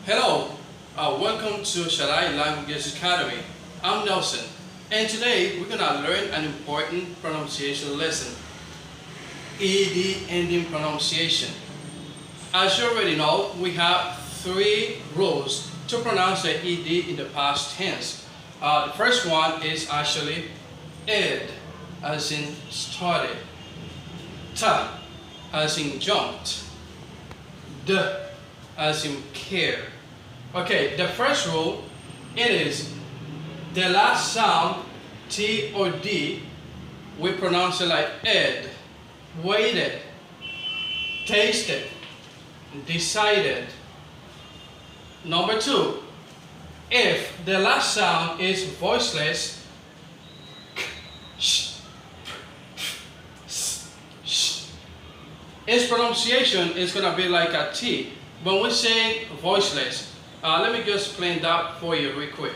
Hello, welcome to Shaddai Language Academy. I'm Nelson, and today we're gonna learn an important pronunciation lesson: ed ending pronunciation. As you already know, we have three rules to pronounce the ed in the past tense. The first one is actually ed, as in started, ta, as in jumped, d, as in care. Okay, the first rule, it is the last sound, T or D, we pronounce it like ed, waited, tasted, decided. Number two, if the last sound is voiceless, its pronunciation is going to be like a T. When we say voiceless, let me just explain that for you real quick.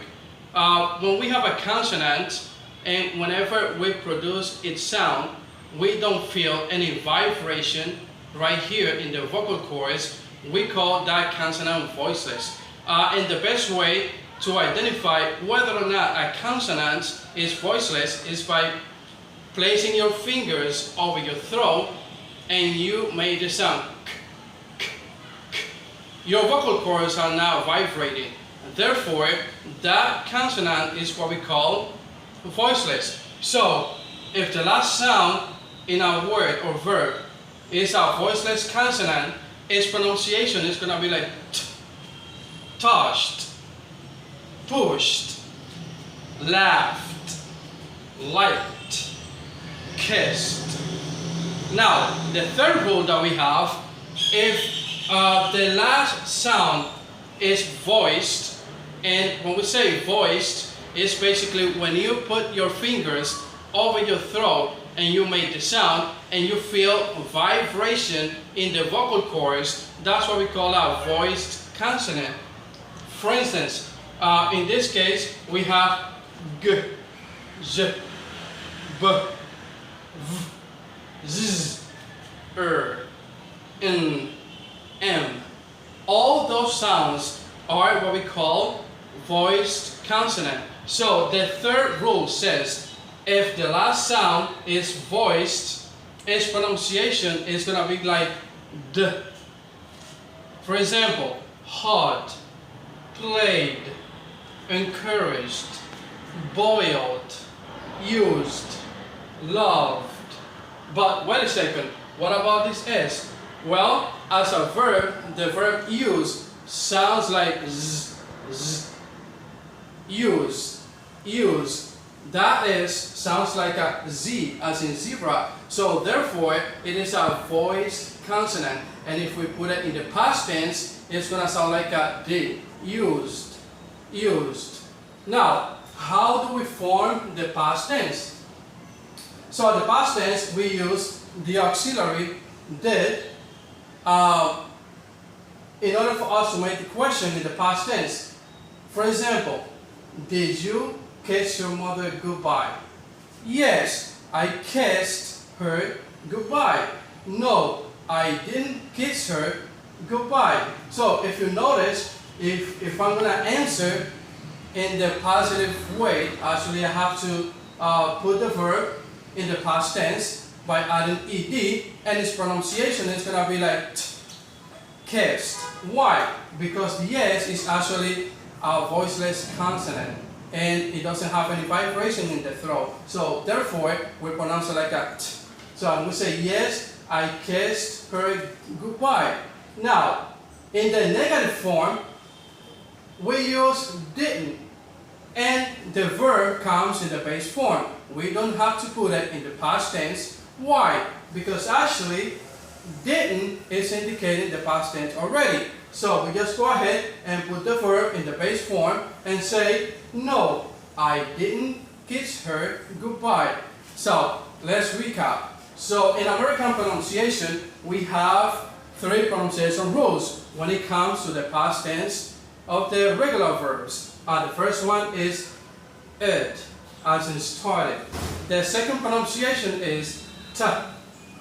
When we have a consonant and whenever we produce its sound, we don't feel any vibration right here in the vocal cords. We call that consonant voiceless. And the best way to identify whether or not a consonant is voiceless is by placing your fingers over your throat and you make the sound. Your vocal cords are now vibrating. Therefore, that consonant is what we call voiceless. So, if the last sound in a word or verb is a voiceless consonant, its pronunciation is going to be like t, touched, pushed, laughed, liked, kissed. Now, the third rule that we have, if the last sound is voiced, and when we say voiced, it's basically when you put your fingers over your throat and you make the sound and you feel vibration in the vocal cords, that's what we call a voiced consonant. For instance, in this case, we have g, z, b, v, z, n, m. All those sounds are what we call voiced consonant. So the third rule says, if the last sound is voiced, its pronunciation is going to be like d. For example, hot, played, encouraged, boiled, used, loved. But wait a second, what about this S? Well, as a verb, the verb use sounds like z, z. Use. That is, sounds like a Z, as in zebra. So therefore, it is a voiced consonant. And if we put it in the past tense, it's going to sound like a D. Used. Now, how do we form the past tense? So the past tense, we use the auxiliary did in order for us to make the question in the past tense. For example, did you kiss your mother goodbye? Yes, I kissed her goodbye. No, I didn't kiss her goodbye. So if you notice, if I'm going to answer in the positive way, actually I have to put the verb in the past tense by adding ed, and its pronunciation is going to be like t, kissed. Why? Because the S is actually a voiceless consonant and it doesn't have any vibration in the throat. So therefore, we pronounce it like a t. So I'm going to say, yes, I kissed her goodbye. Now, in the negative form, we use didn't, and the verb comes in the base form. We don't have to put it in the past tense. Why? Because actually, didn't is indicating the past tense already. So we just go ahead and put the verb in the base form and say, no, I didn't kiss her goodbye. So let's recap. So in American pronunciation, we have three pronunciation rules when it comes to the past tense of the regular verbs. The first one is ed, as in started. The second pronunciation is t,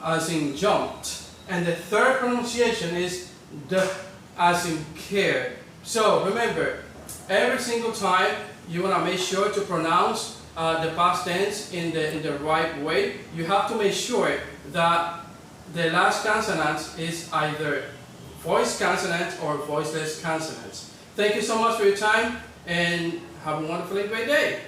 as in jumped. And the third pronunciation is d, as in care. So remember, every single time you want to make sure to pronounce the past tense in the right way. You have to make sure that the last consonant is either voiced consonant or voiceless consonants. Thank you so much for your time and have a wonderfully great day.